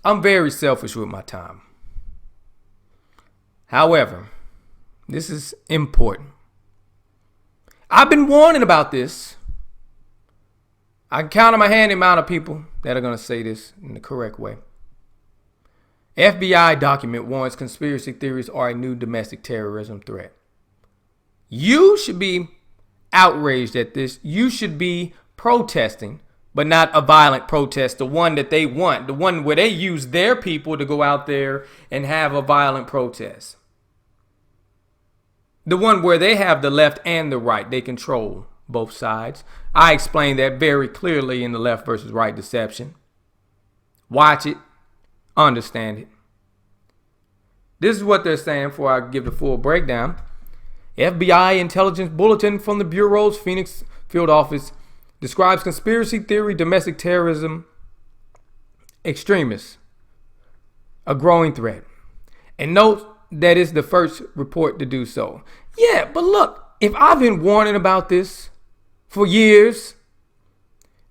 I'm very selfish with my time. However, this is important. I've been warning about this. I can count on my hand the amount of people that are going to say this in the correct way. FBI document warns conspiracy theories are a new domestic terrorism threat. You should be outraged at this. You should be protesting, but not a violent protest, the one that they want, the one where they use their people to go out there and have a violent protest. The one where they have the left and the right. They control both sides. I explained that very clearly in the left versus right deception. Watch it. Understand it. This is what they're saying before I give the full breakdown. FBI intelligence bulletin from the Bureau's Phoenix field office describes conspiracy theory, domestic terrorism, extremists, a growing threat. And note that is the first report to do so. Yeah, but look, if I've been warning about this for years,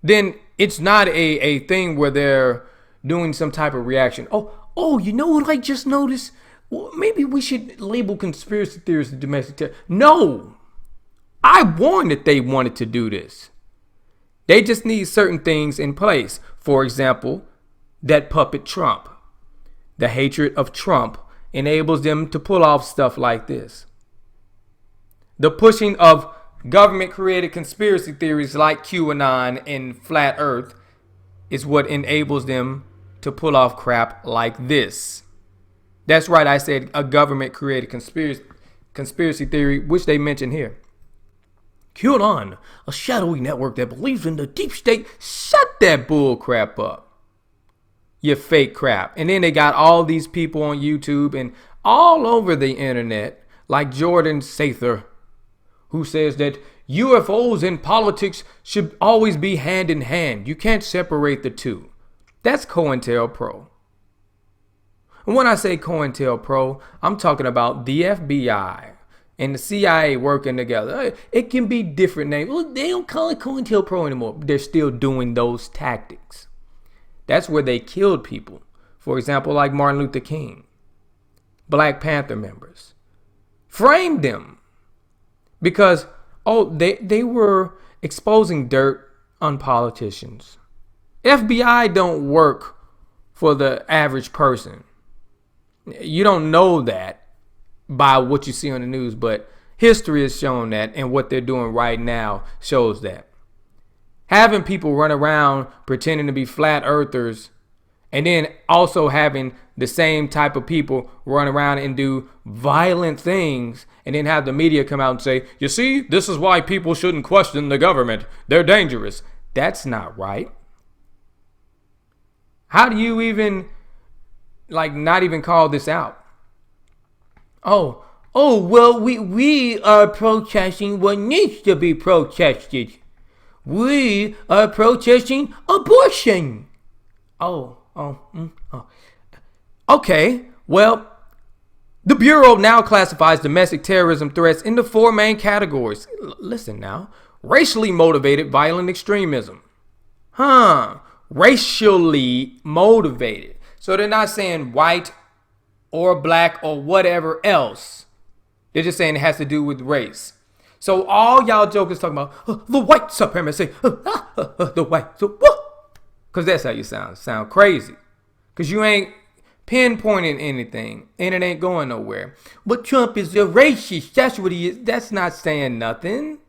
then it's not a thing where they're doing some type of reaction. Oh, you know what I just noticed? Well, maybe we should label conspiracy theories as domestic terror. No, I warned that they wanted to do this. They just need certain things in place. For example, that puppet Trump. The hatred of Trump enables them to pull off stuff like this. The pushing of government-created conspiracy theories like QAnon and Flat Earth is what enables them to pull off crap like this. That's right, I said a government-created conspiracy theory, which they mention here. QAnon, a shadowy network that believes in the deep state. Shut that bull crap up. You fake crap. And then they got all these people on YouTube and all over the internet, like Jordan Sather, who says that UFOs and politics should always be hand in hand. You can't separate the two. That's COINTELPRO. And when I say COINTELPRO, I'm talking about the FBI and the CIA working together. It can be different names. Well, they don't call it COINTELPRO anymore, but they're still doing those tactics. That's where they killed people. For example, like Martin Luther King, Black Panther members. Framed them because, they were exposing dirt on politicians. FBI don't work for the average person. You don't know that by what you see on the news, but history has shown that, and what they're doing right now shows that. Having people run around pretending to be flat earthers, and then also having the same type of people run around and do violent things, and then have the media come out and say, you see, this is why people shouldn't question the government. They're dangerous. That's not right. How do you even not even call this out? Well, we are protesting what needs to be protested. We are protesting abortion. Okay, well, the Bureau now classifies domestic terrorism threats into four main categories. Listen now. Racially motivated violent extremism. Racially motivated. So they're not saying white or black or whatever else. They're just saying it has to do with race. So all y'all jokers talking about the white supremacy, the white, because that's how you sound crazy. Because you ain't pinpointing anything and it ain't going nowhere. But Trump is a racist. That's what he is. That's not saying nothing.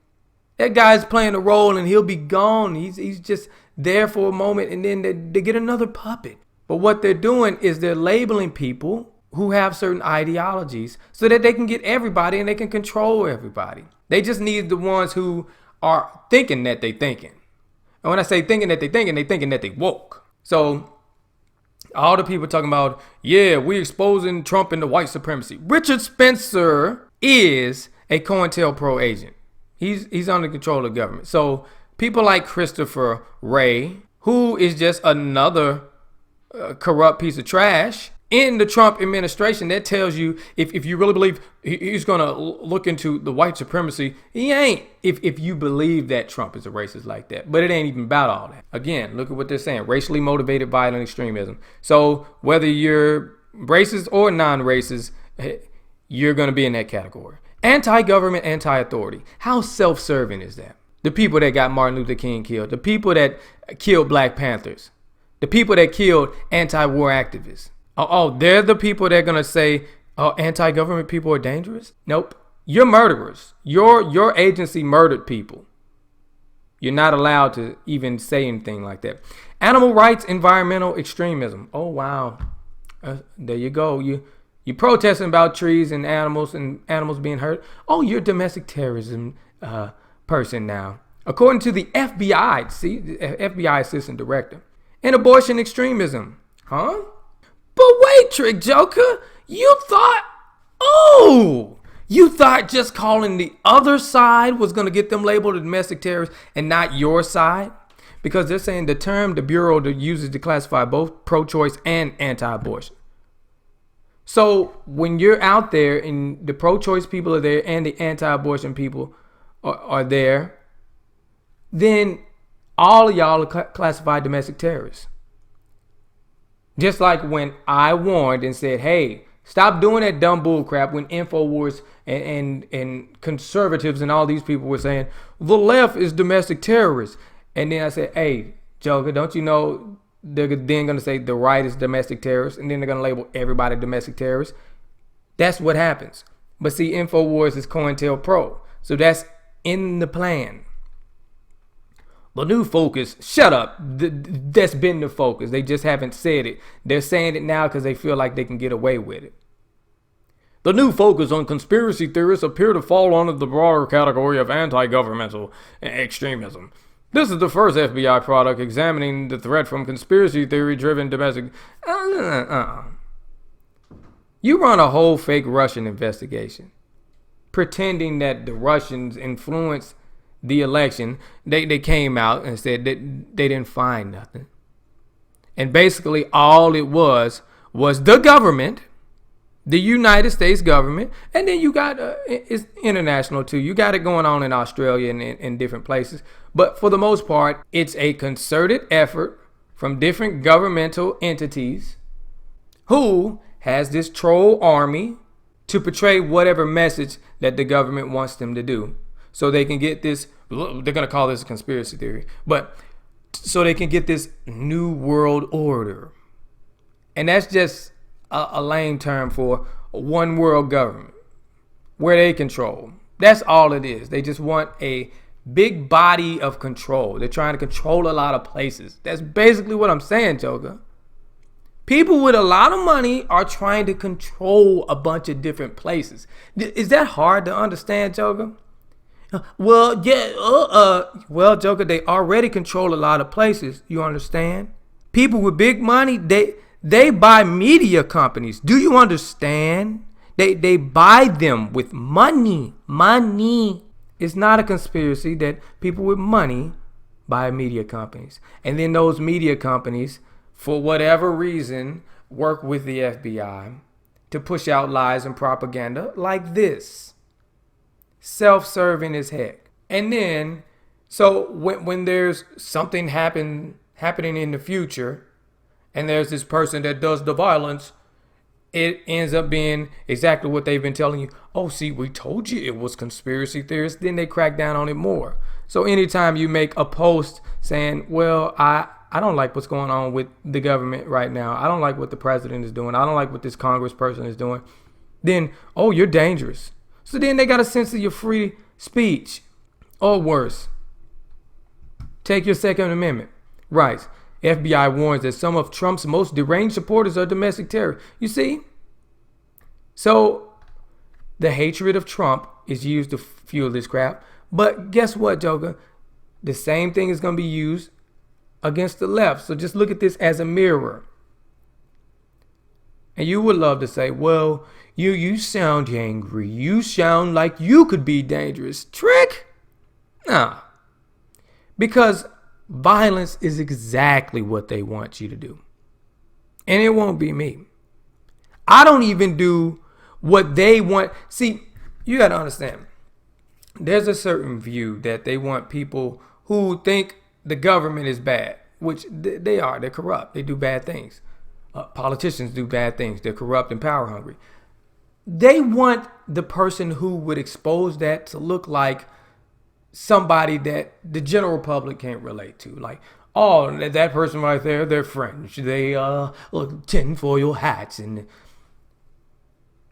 That guy's playing a role and he'll be gone. He's just there for a moment and then they get another puppet. But what they're doing is they're labeling people who have certain ideologies so that they can get everybody and they can control everybody. They just need the ones who are thinking that they thinking. And when I say thinking that they thinking that they woke. So all the people talking about, yeah, we exposing Trump and the white supremacy. Richard Spencer is a COINTELPRO agent. He's under control of the government. So people like Christopher Wray, who is just another corrupt piece of trash, in the Trump administration that tells you if you really believe he's going to look into the white supremacy, he ain't. If you believe that Trump is a racist like that, but it ain't even about all that. Again, look at what they're saying: racially motivated violent extremism. So whether you're racist or non-racist, you're going to be in that category. Anti-government, anti-authority. How self-serving is that? The people that got Martin Luther King killed, the people that killed Black Panthers, the people that killed anti-war activists. Oh, they're the people that are going to say, oh, anti-government people are dangerous? Nope. You're murderers. Your agency murdered people. You're not allowed to even say anything like that. Animal rights, environmental extremism. Oh, wow. There you go. You protesting about trees and animals being hurt. Oh, you're a domestic terrorism person now. According to the FBI, the FBI assistant director. And abortion extremism. Huh? But wait, Trick Joker, you thought just calling the other side was going to get them labeled a domestic terrorist and not your side? Because they're saying the term the Bureau uses to classify both pro-choice and anti-abortion. So when you're out there and the pro-choice people are there and the anti-abortion people are there, then all of y'all are classified domestic terrorists. Just like when I warned and said, hey, stop doing that dumb bull crap when InfoWars and conservatives and all these people were saying, the left is domestic terrorists. And then I said, hey, Joker, don't you know they're then going to say the right is domestic terrorists, and then they're going to label everybody domestic terrorists? That's what happens. But see, InfoWars is COINTELPRO. So that's in the plan. The new focus, shut up. That's been the focus. They just haven't said it. They're saying it now because they feel like they can get away with it. The new focus on conspiracy theorists appear to fall under the broader category of anti-governmental extremism. This is the first FBI product examining the threat from conspiracy theory-driven domestic... You run a whole fake Russian investigation, pretending that the Russians influenced the election. They came out and said that they didn't find nothing. And basically all it was the government, the United States government, and then you got it's international too. You got it going on in Australia and in different places. But for the most part, it's a concerted effort from different governmental entities who has this troll army to portray whatever message that the government wants them to do. So they can get this, they're going to call this a conspiracy theory, but so they can get this new world order. And that's just a lame term for one world government where they control. That's all it is. They just want a big body of control. They're trying to control a lot of places. That's basically what I'm saying, Joker. People with a lot of money are trying to control a bunch of different places. Is that hard to understand, Joker? Well, yeah, well, Joker, they already control a lot of places. You understand? People with big money, they buy media companies. Do you understand? They buy them with money. Money. It's not a conspiracy that people with money buy media companies. And then those media companies, for whatever reason, work with the FBI to push out lies and propaganda like this. Self-serving as heck. And then, so when there's something happening in the future, and there's this person that does the violence, it ends up being exactly what they've been telling you. Oh, see, we told you it was conspiracy theorists. Then they crack down on it more. So anytime you make a post saying, well, I don't like what's going on with the government right now. I don't like what the president is doing. I don't like what this congressperson is doing. Then, oh, you're dangerous. So then they got to censor your free speech. Or worse, take your Second Amendment rights. FBI warns that some of Trump's most deranged supporters are domestic terrorists. You see? So the hatred of Trump is used to fuel this crap. But guess what, Joker? The same thing is going to be used against the left. So just look at this as a mirror. And you would love to say, well, you sound angry. You sound like you could be dangerous. Trick? No. Because violence is exactly what they want you to do. And it won't be me. I don't even do what they want. See, you got to understand. There's a certain view that they want people who think the government is bad, which they are. They're corrupt. They do bad things. Politicians do bad things. They're corrupt and power hungry. They want the person who would expose that to look like somebody that the general public can't relate to. Like, oh, that person right there, they're French. They look tinfoil hats, and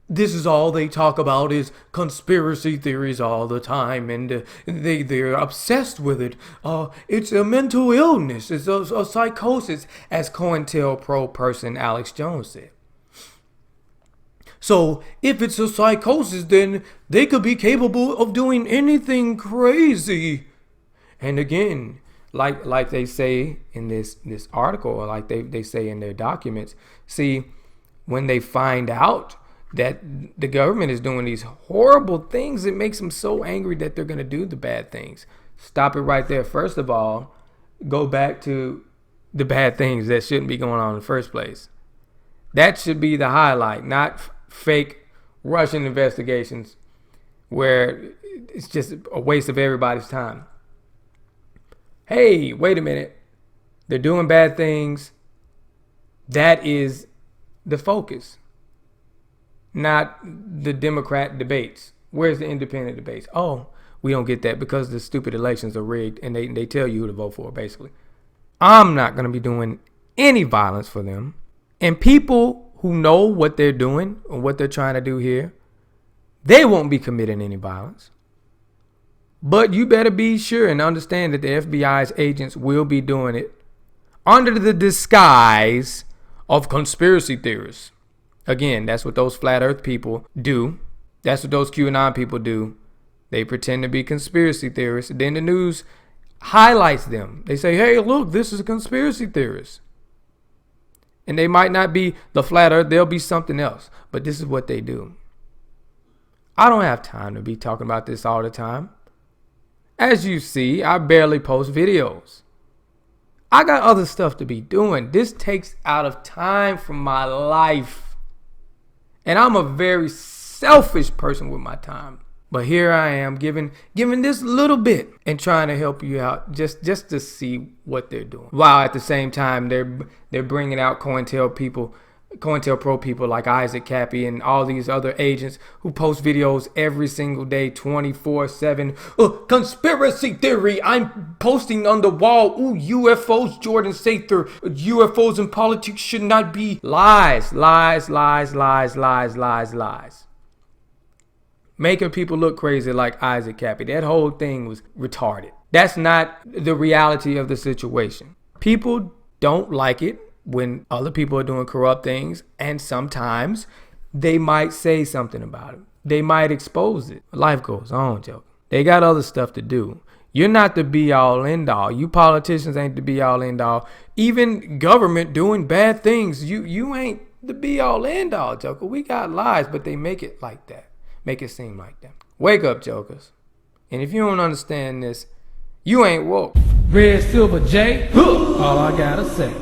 this is all they talk about is conspiracy theories all the time, and they're obsessed with it. It's a mental illness. It's a psychosis, as COINTELPRO person Alex Jones said. So if it's a psychosis, then they could be capable of doing anything crazy. And again, like they say in this article, or like they say in their documents, see, when they find out that the government is doing these horrible things, it makes them so angry that they're going to do the bad things. Stop it right there. First of all, go back to the bad things that shouldn't be going on in the first place. That should be the highlight, not fake Russian investigations where it's just a waste of everybody's time. Hey, wait a minute. They're doing bad things. That is the focus, not the Democrat debates. Where's the independent debates? Oh, we don't get that because the stupid elections are rigged, and they tell you who to vote for, basically. I'm not going to be doing any violence for them. And people who know what they're doing or what they're trying to do here, they won't be committing any violence. But you better be sure and understand that the FBI's agents will be doing it under the disguise of conspiracy theorists. Again, that's what those flat earth people do. That's what those QAnon people do. They pretend to be conspiracy theorists. Then the news highlights them. They say, hey, look, this is a conspiracy theorist. And they might not be the flat earth. They'll be something else. But this is what they do. I don't have time to be talking about this all the time. As you see, I barely post videos. I got other stuff to be doing. This takes out of time from my life. And I'm a very selfish person with my time. But here I am giving this little bit and trying to help you out just to see what they're doing. While at the same time, they're bringing out COINTELPRO people like Isaac Cappy and all these other agents who post videos every single day, 24/7. Conspiracy theory. I'm posting on the wall. Ooh, UFOs, Jordan Sather. UFOs in politics should not be. Lies, lies, lies, lies, lies, lies, lies. Making people look crazy like Isaac Cappy. That whole thing was retarded. That's not the reality of the situation. People don't like it when other people are doing corrupt things, and sometimes they might say something about it. They might expose it. Life goes on, Joe. They got other stuff to do. You're not the be-all, end-all. You politicians ain't the be-all, end-all. Even government doing bad things, you ain't the be-all, end-all, Joker. We got lies, but they make it like that. Make it seem like that. Wake up, jokers. And if you don't understand this, you ain't woke. Redsilverj, all I gotta say.